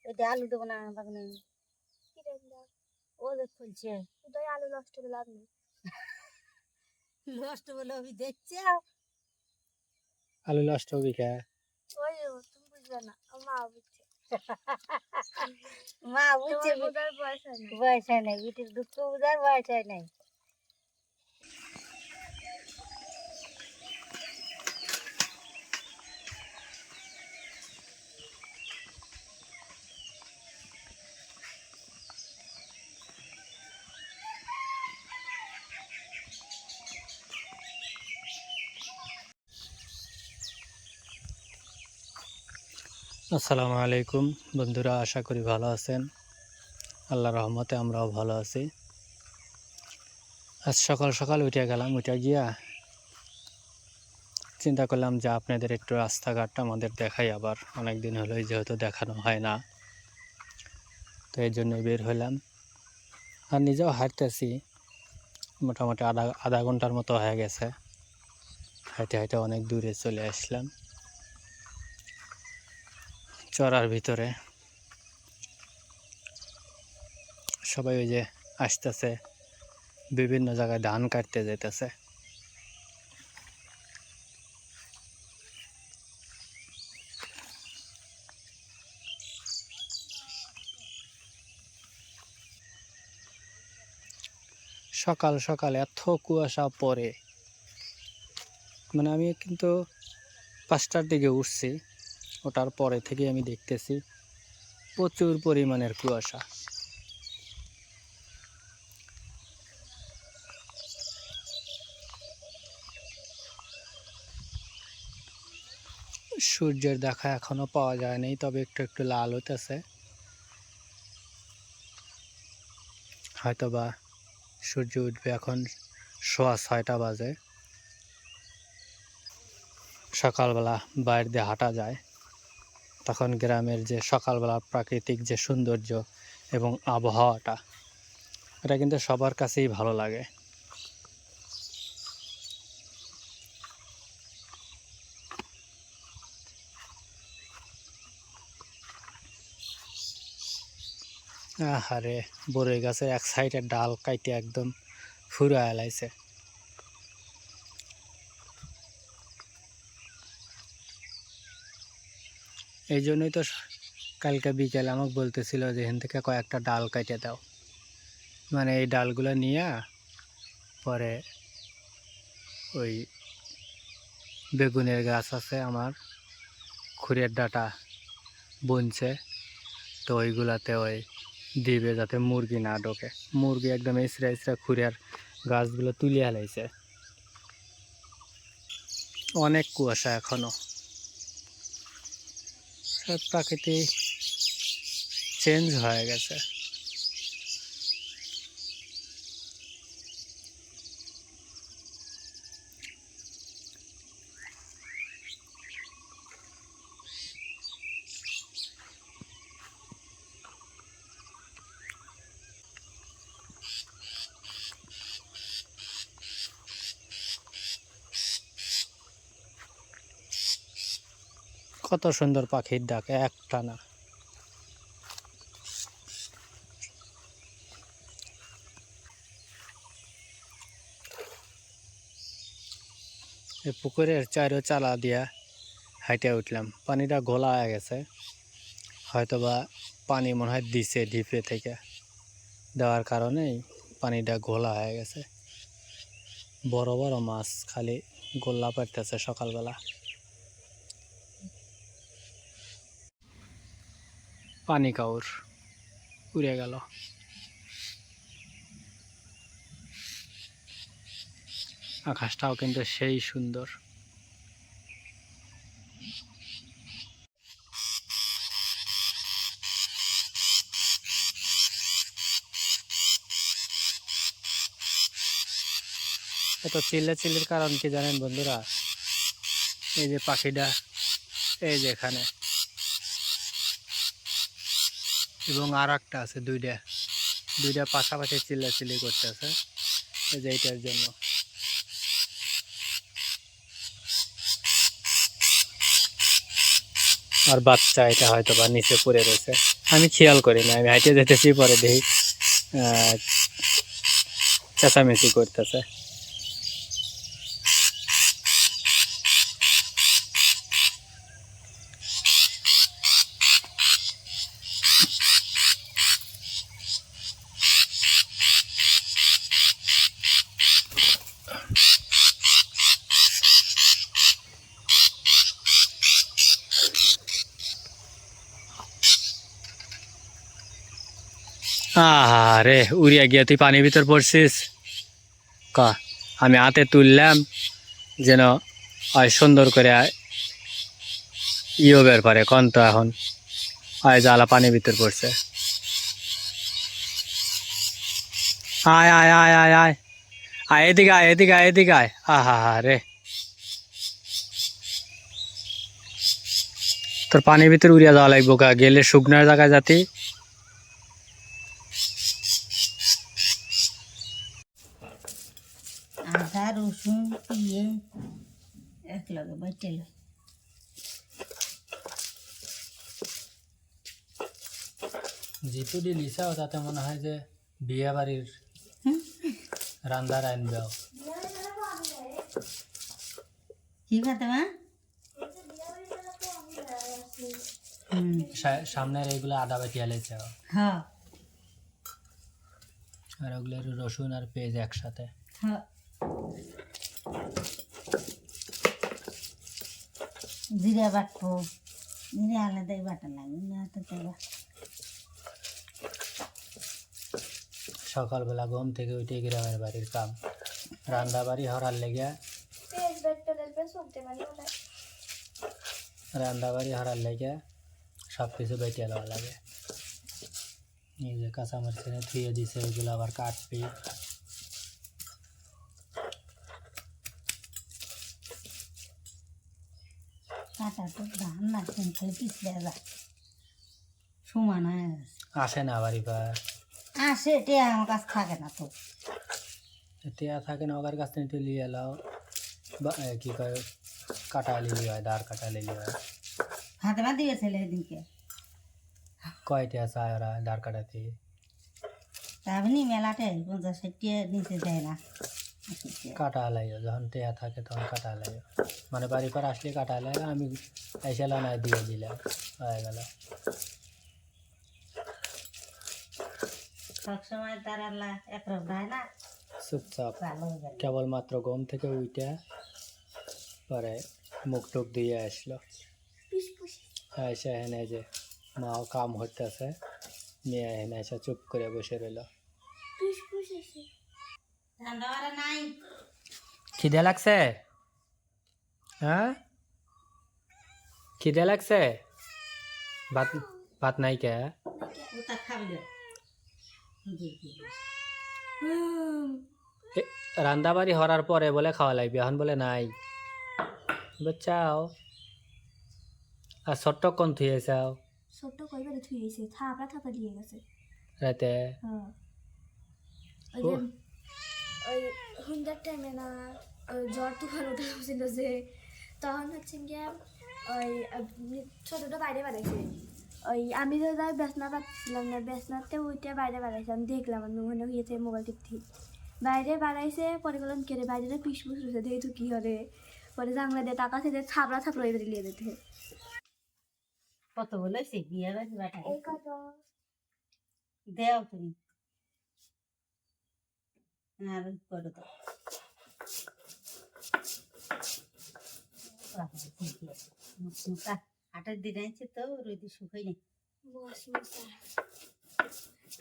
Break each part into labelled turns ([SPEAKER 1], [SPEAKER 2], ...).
[SPEAKER 1] এটা আলু দেবো না বাগানে। ও যে খুলছে
[SPEAKER 2] আলু নষ্ট করে লাভ নেই।
[SPEAKER 1] নষ্ট বলে আমি দেখছি
[SPEAKER 3] আলু নষ্ট হবে কে?
[SPEAKER 2] ওই তুমি বুঝবে না, মা বুঝছে।
[SPEAKER 1] মা বুঝছে
[SPEAKER 2] বোঝার বয়স হয় না।
[SPEAKER 1] বয়স হয় নাই, বিটির দুঃখ বোঝার বয়স হয় নাই।
[SPEAKER 3] আসসালামু আলাইকুম বন্ধুরা, আশা করি ভালো আছেন। আল্লাহর রহমতে আমরাও ভালো আছি। আজ সকাল সকাল উঠে গেলাম, উঠে গিয়া চিন্তা করলাম যে আপনাদের একটু রাস্তাঘাটটা আমাদের দেখাই। আবার অনেক দিন হলো যেহেতু দেখানো হয় না, তো এই জন্য বের হলাম। আর নিজেও হাঁটতেছি, মোটামুটি আধা ঘন্টার মতো হয়ে গেছে। হাঁটে হাঁটে অনেক দূরে চলে আসলাম। চড়ার ভিতরে সবাই ওই যে আসতেছে, বিভিন্ন জায়গায় ধান কাটতে যেতেছে। সকাল সকাল এত কুয়াশা পড়ে, মানে আমি কিন্তু 5টার দিকে উঠছি, ওটার পরে থেকে আমি দেখতেছি প্রচুর পরিমাণের কুয়াশা। সূর্যের দেখা এখনো পাওয়া যায়নি, তবে একটু একটু লাল হইতেছে। হয়তোবা সূর্য উঠবে এখন 6:15 বাজে। সকালবেলা বাইরে দিয়ে হাঁটা যায়, তখন গ্রামের যে সকালবেলা প্রাকৃতিক যে সৌন্দর্য এবং আবহাওয়াটা, এটা কিন্তু সবার কাছেই ভালো লাগে। আরে বড়ই গাছের এক সাইডের ডাল কাইটে একদম ফুরা এলাইছে। এই জন্যই তো কালকে বিকেলে আমাকে বলতেছিল যে এখান থেকে কয়েকটা ডাল কাটে দাও, মানে এই ডালগুলো নিয়ে পরে ওই বেগুনের গাছ আছে আমার, খুরের ডাঁটা বুনছে, তো ওইগুলাতে ওই দিবে যাতে মুরগি না ঢোকে। মুরগি একদম এসরা এসরা খুরের গাছগুলো তুলে হালাইছে। অনেক কুয়াশা এখনো, সব প্রাকৃতি চেঞ্জ হয়ে গেছে। কত সুন্দর পাখির ডাক, একটা না। এই পুকুরের চারো চালা দিয়া হাইটে উঠলাম, পানিটা ঘোলা হয়ে গেছে। হয়তোবা পানি মনে হয় দিছে ডিপে থেকে, দেওয়ার কারণেই পানিটা ঘোলা হয়ে গেছে। বড় বড় মাছ খালি গোল্লা পাড়তেছে সকালবেলা। পানি কাউর উড়ে গেল। আকাশটাও কিন্তু সেই সুন্দর। এত চিল্লাচিল্লির কারণ কি জানেন বন্ধুরা? এই যে পাখিটা, এই যে এখানে, এবং আর একটা আছে, দুইটা পাশাপাশি চিল্লাচিল্লি করতেছে, এই যে এইটার জন্য। আর বাচ্চা এটা হয়তো বা নিচে পড়ে রয়েছে, আমি খেয়াল করিনি, আমি হাইটে যেতেছি পরে দেখি চেঁচামেচি করতেছে। আরে উড়িয়া গিয়া তুই পানির ভিতর পড়ছিস ক, আমি হাতে তুললাম যেন সুন্দর করে ইয়ে বের পারে কন, তো এখন জ্বালা পানির ভিতর পড়ছে। আয় আয় আয় আয় আয় আয়, এদিকে আয়, এদিকে আয়, এদিকে আয়। রে তোর পানির ভিতর উড়িয়া যাওয়া লাগবো কা, গেলে শুকনার জায়গায় যাতি।
[SPEAKER 1] আদা রসুন দিয়ে একলগে বাইটে লই।
[SPEAKER 3] যেহেতু লিসাও তাতে মনে হয় যে বিয়ে বাড়ির রান্দার আনবে।
[SPEAKER 1] কি খাতে মা?
[SPEAKER 3] সামনের এইগুলো আদা বাটি আলেছে,
[SPEAKER 1] হ্যাঁ
[SPEAKER 3] আর ওগুলো রসুন আর পেঁয়াজ একসাথে।
[SPEAKER 1] হ্যাঁ, জিরা বাটবো, জিরা আলাদাই বাটা লাগবে না তো তেবা।
[SPEAKER 3] সকালবেলা ঘুম থেকে উঠে গ্রামের বাড়ির কাম, রান্না বাড়ি হরার লেগে, রান্না বাড়ি হরার লেগে সব কিছু বেটে লওয়া লাগে। এই যে কাঁচামরিচ এনে ধুয়ে দিছে, ওইগুলো আবার কাটবি।
[SPEAKER 1] কাটা তো ধান না, খালি পিছলে যায়, সমান হয়ে গেছে।
[SPEAKER 3] আসে না বাড়ি পার,
[SPEAKER 1] আসে এটা আমার কাছে থাকে না তো।
[SPEAKER 3] টেয়া থাকে না, ওদের কাছ থেকে লিয়ে এলাও, কি কয় কাটা লিলি হয়, দাঁড় কাটা লিলি হয়।
[SPEAKER 1] হাতে মা দিয়েছিলে এদিনকে,
[SPEAKER 3] কয়টা চায় ওরা দাঁড় কাটাতে?
[SPEAKER 1] তাহলে মেলাতে 50-60 নিচে দেয় না।
[SPEAKER 3] কাটা লাইও, যখন টেয়া থাকে তখন কাটা লাইও, মানে বাড়ি পর আসলে কাটা লাগে। আমি এসে নাই দিয়ে দিলাম, হয়ে গেল।
[SPEAKER 1] সবসময় তার আল্লাহ একরকম দেয় না,
[SPEAKER 3] চুপচাপ
[SPEAKER 1] ভালো হয়ে গেল।
[SPEAKER 3] কেবলমাত্র গম থেকে উইটা পরে মুখ টুক দিয়ে আসলো, এসে হেনে যে মাও কাম হইতেছে, মেয়ে হেনে এসে চুপ করে বসে রইল।
[SPEAKER 1] নাই
[SPEAKER 3] খিদে লাগছে? হ্যাঁ খিদে লাগছে? ভাত ভাত নাই কে?
[SPEAKER 1] ওটা খাবি
[SPEAKER 3] রান্দা বাড়ি হরার পরে বলে খাওয়া লাগবে, এখন বলে নাই। বুঝছাও? আর ছোট্ট কোন থুয়েছাও
[SPEAKER 2] ছোট্ট কইবারে থুইছে, থাপড়া থাপড়া দিয়ে গেছে।
[SPEAKER 3] রাতে?
[SPEAKER 2] হ্যাঁ, ওই যে ওই হুন্ডার টাইমে না জ্বর তুফান ওঠা ছিল যে, তখন হচ্ছে গিয়ে ওই ছোটটা বাইরে বাড়াইছে। ওই আমি তো যাই বেসনা পাচ্ছিলাম না, বেসনাতে ওইটা বাইরে বাড়াইছে। আমি দেখলাম, আমি মনে হয়েছে মোবাইল টিপছি, বাইরে বাড়াইছে। পরে বললাম কেড়ে বাইরে পিস পুষ রয়েছে, দেখি তো কী হবে। পরে জানলা দিয়ে টাকা থেকে ছাপড়া ছাপড়া এবার লিয়ে যেতে।
[SPEAKER 1] কত বলেছি বিয়ে বাড়ি বাটা
[SPEAKER 2] এই কথা
[SPEAKER 1] দেও তুমি আর করো তো। হাটের দিন আছে তো রোদে শুকাই নেই।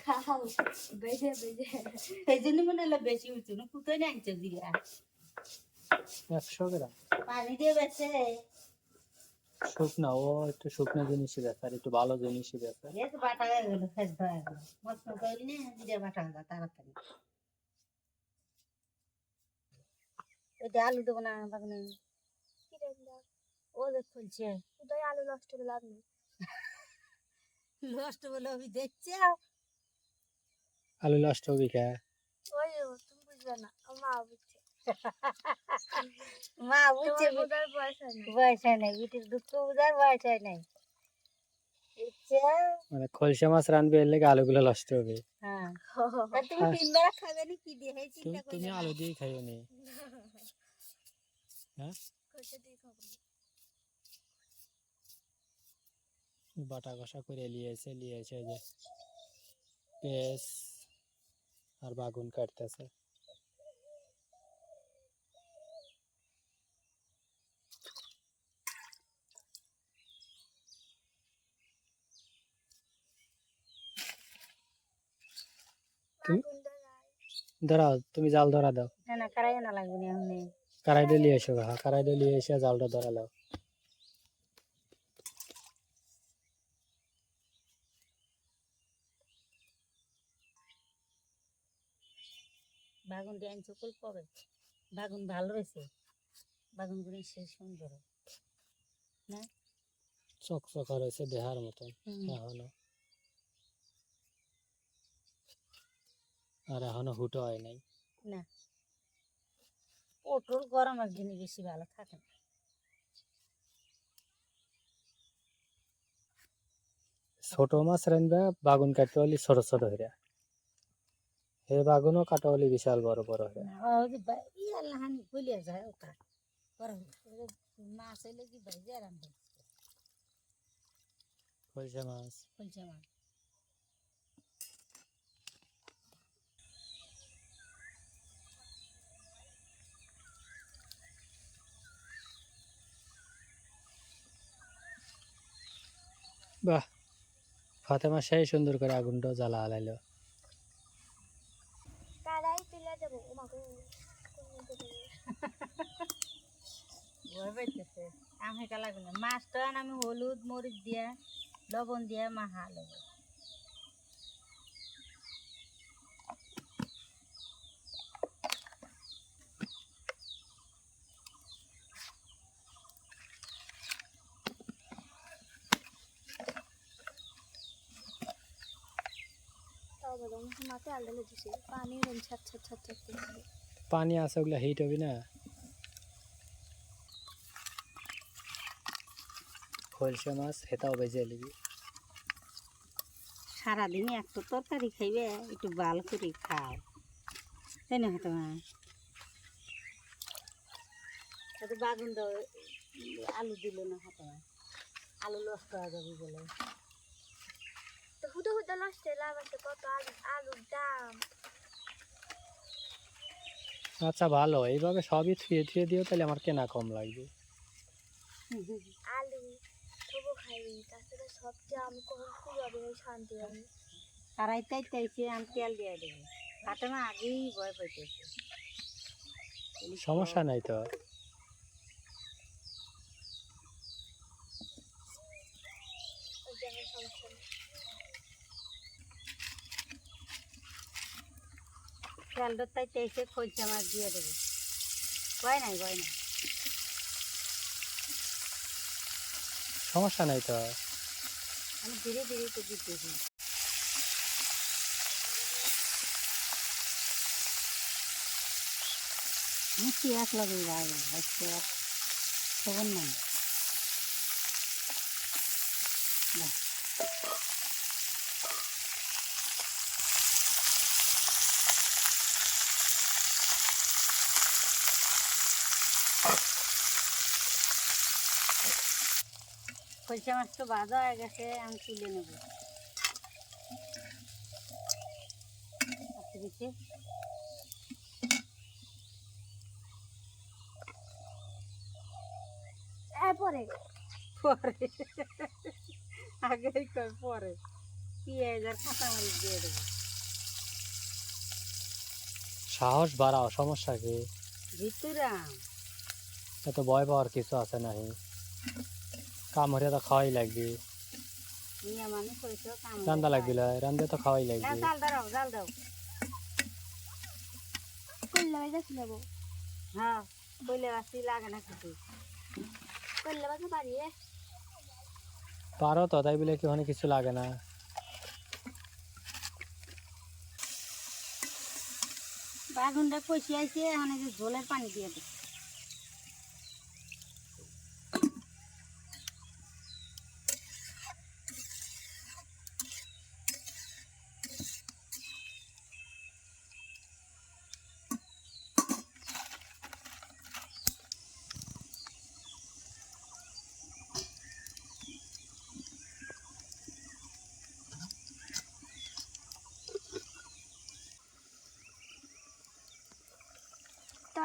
[SPEAKER 2] খাও বেজে বেজে,
[SPEAKER 1] সেই জন্য মনে হলো বেশি উঠছে না, কোথায় না আনছো জিরা
[SPEAKER 3] 100 গ্রাম
[SPEAKER 1] পানি দিয়ে বেছে
[SPEAKER 3] শুকনা, ও একটু শুকনো জিনিসই ব্যাপার, আর একটু ভালো জিনিসই ব্যাপার।
[SPEAKER 1] বাটা হয়ে গেল, ফেস হয়ে গেল, মশলা করলি না জিরা বাটা হয়ে গেল তাড়াতাড়ি। ওইটা আলু দেবো না বাগানে, ও যে খুলছে
[SPEAKER 2] উদয় আলু নষ্ট করে লাভ নেই।
[SPEAKER 1] নষ্ট বলে আমি দেখছি
[SPEAKER 3] আলু নষ্ট হবে কে?
[SPEAKER 2] ওই তুমি বুঝবে না, মা বুঝছে।
[SPEAKER 1] মা বুঝছে
[SPEAKER 2] বুঝার বয়স হয় না।
[SPEAKER 1] বয়স হয় নাই, বিটির দুঃখ বুঝার বয়স হয় নাই।
[SPEAKER 3] মানে খলসা মাছ রানবে এর লেগে আলুগুলো নষ্ট হবে।
[SPEAKER 1] হ্যাঁ আর তুমি তিনবার খাবে নি কি দিয়ে এই চিন্তা
[SPEAKER 3] তুমি
[SPEAKER 1] করলে
[SPEAKER 3] আলু দিয়ে খাইও নি। হ্যাঁ
[SPEAKER 2] খোসা দিয়ে খাবো না।
[SPEAKER 3] বাটা কষা করে নিয়ে এসে যে পেঁয়াজ আর বাগুন কাটতেছে। তুমি ধরাও, তুমি জাল ধরা দাও।
[SPEAKER 1] না না করাই না লাগবে না এখন
[SPEAKER 3] কারাই ডেলি এসো, হ্যাঁ কারাই ডেলি এসে জালটা ধরা দাও।
[SPEAKER 1] বাগুন দিয়ে আনছো কল কবে বাগুন ভালো রয়েছে বাগুন গুলো সে সুন্দর না
[SPEAKER 3] চকচকা রয়েছে দেহার মতন এখনো, আর এখনো হুটো হয় নাই।
[SPEAKER 1] না পটল গরমের দিনে বেশি ভালো থাকে না।
[SPEAKER 3] ছোট মাছ রানবে বাগুন কাটতে হলে ছোট ছোট হইরা, হে বাগুনও কাটা হলে বিশাল বড় বড় হইরা।
[SPEAKER 1] ইয়াল্লাহানি বলিয়া যায় ওটা মাছ হইলে কি ভাই যে রান্ধে
[SPEAKER 3] খলসা মাছ
[SPEAKER 1] বলছে মা
[SPEAKER 3] বাহ, ফাতেমা সেই সুন্দর করে আগুনটা জ্বালা আলাইলো।
[SPEAKER 2] কারাই তুলে দেবো ও মাকে
[SPEAKER 1] ভয় পাইতেছে আমি হেঁকা লাগবে না মাছটা আমি হলুদ মরিচ দিয়া লবণ দিয়া মাখা লব
[SPEAKER 2] তাও বলো মাকে আলদা দিছে পানি রুম ছাট ছাট ছাট ছাট করে
[SPEAKER 3] পানি আছে ওগুলা হিট হবে না। খলসা মাছ হেতাও বেজে নিবি।
[SPEAKER 1] সারাদিনে একটা তরকারি খাইবে একটু ভালো করে খাও তাই না হয়তো মা হয়তো বাগুন দাও আলু দিল না হয়তো মা আলু নষ্ট হয়ে যাবে বলে
[SPEAKER 2] তো হুদো হুদো নষ্ট লাভ আছে কত আলুর দাম।
[SPEAKER 3] আচ্ছা ভালো, এইভাবে সবই থুয়ে থুয়ে দিও তাহলে আমার কেনা কম লাগবে।
[SPEAKER 2] আলু তবু খাই তাছাড়া সবচেয়ে আমি কখন খুঁজবে শান্তি আমি
[SPEAKER 1] কড়াইতে চাইছে আমি তেল দিয়ে দেবো কাটে মা আগেই ভয় পাইতেছে
[SPEAKER 3] সমস্যা নাই তো।
[SPEAKER 2] যেমন সমস্যা নেই
[SPEAKER 1] তেলটা তাই চাইছে খলসা মাছ দিয়ে দেবো ভয় নাই
[SPEAKER 3] সমস্যা নাই তো।
[SPEAKER 1] আমি ধীরে ধীরে তো দিতেছি মিষ্টি এক লগে যাবে হচ্ছে খবর নাই খলসা মাছ তো ভাজা হয়ে গেছে আমি তুলে নেব দিচ্ছে
[SPEAKER 2] পরে
[SPEAKER 1] পরে আগেই কর পরে পেঁয়াজ আর কাঁচামরিচ দিয়ে দেবো
[SPEAKER 3] সাহস বাড়াও, সমস্যা কি?
[SPEAKER 1] ভিতরাম
[SPEAKER 3] এত ভয় পাওয়ার কিছু আছে নাহি, কাম হরে তো খাওয়াই লাগবে।
[SPEAKER 1] মিয়া মানুষ হয়েছে কাম
[SPEAKER 3] রান্দা লাগবে, রান্দে তো খাওয়াই লাগবে।
[SPEAKER 1] জাল দাও
[SPEAKER 2] করলে বাজা নেবো
[SPEAKER 1] হ্যাঁ কইলে বাসি লাগে না কিছু
[SPEAKER 2] করলে বাজা পারি রে
[SPEAKER 3] পারো তো, তাই বলে কি ওখানে কিছু লাগে না।
[SPEAKER 1] বাগুনটা কষি আইছে মানে যে ঝোলের পানি দিয়ে দে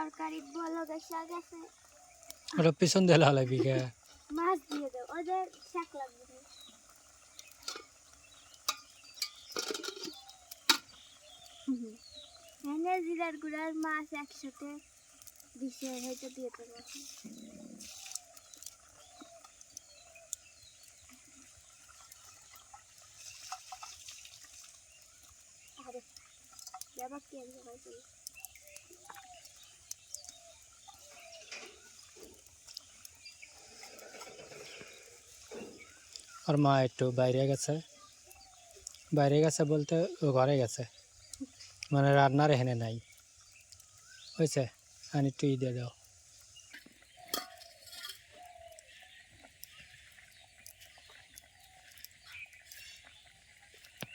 [SPEAKER 2] তরকারি বলো শাক আছে
[SPEAKER 3] ওটা পিছন দিয়ে লাগবি কে
[SPEAKER 2] মাছ দিয়ে দাও ওদের শাক লাগবে না। হ্যাঁ জিরার গুঁড়ার মাছ একসাথে দিছে হয়তো দিয়ে দেবো আরে আবার কি আছে ভাই
[SPEAKER 3] আর মা একটু বাইরে গেছে বলতে ও ঘরে গেছে মানে রান্নার এখানে নাই হয়েছে আর একটু দিয়ে দাও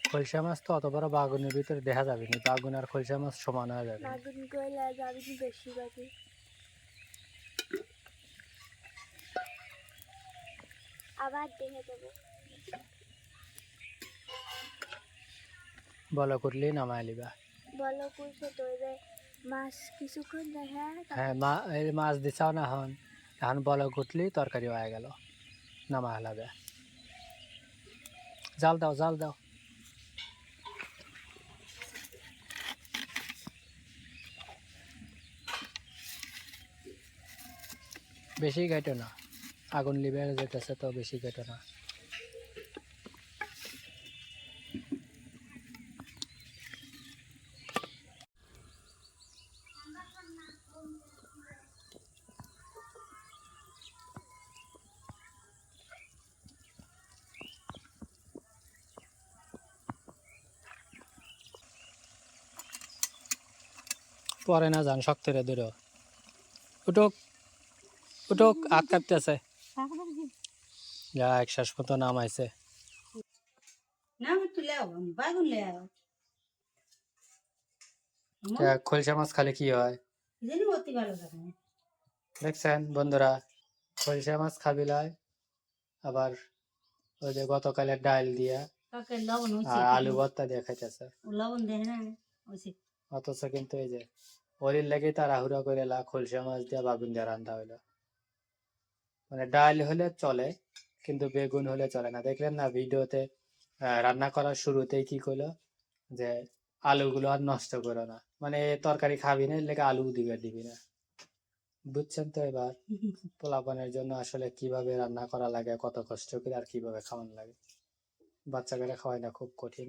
[SPEAKER 3] খলসা মাছ তো অত বড় বাগুনের ভিতরে দেখা যাবে না বাগুন আর খলসা মাছ সমান হয়ে যাবে
[SPEAKER 2] বাগুন কইলা যাবে কি বেশি বাকি আবার দেখে দেবো
[SPEAKER 3] বলো করলেই নামায় লিবা
[SPEAKER 2] বলো কইছে তো যে মাছ কিছুক্ষণ দেখা
[SPEAKER 3] হ্যাঁ এই মাছ দিছাও না এখন বলো কুটলি তরকারি হয়ে গেল নামা হলাবে জাল দাও বেশি কেটো না আগুন লিবে যেতেছে তো বেশি কেটো না পরে না যান শক্ত রে দূর উঠুক হাত কাঁপতেছে যা এক শ্বাস মতো নামাইছে
[SPEAKER 1] না আমি তুলে বাগুন লে আও
[SPEAKER 3] খলসা মাছ খালে কি হয়
[SPEAKER 1] জানি অতি ভালো লাগে
[SPEAKER 3] দেখছেন বন্ধুরা খলসা মাছ খাবিলায় আবার ওই যে গতকালের ডাল দিয়া
[SPEAKER 1] কাকে লবণ
[SPEAKER 3] আর
[SPEAKER 1] হইছে
[SPEAKER 3] আলু ভর্তা দিয়ে খাইতেছে
[SPEAKER 1] ও লবণ দেয় না হইছে
[SPEAKER 3] অথচ কিন্তু এই যে ওরির লেগে তাড়াহুড়া করে খলসা মাছ দিয়ে বাগুন দিয়ে রান্না হইলো মানে ডাল হলে চলে কিন্তু বেগুন হলে চলে না দেখলেন না ভিডিওতে রান্না করার শুরুতেই কি করলো যে আলুগুলো আর নষ্ট করো না মানে তরকারি খাবি না লেগে আলু দিবি না বুঝছেন তো এবার পোলাপানের জন্য আসলে কিভাবে রান্না করা লাগে কত কষ্ট করে আর কিভাবে খাওয়ানো লাগে বাচ্চাকে খাওয়াই না খুব কঠিন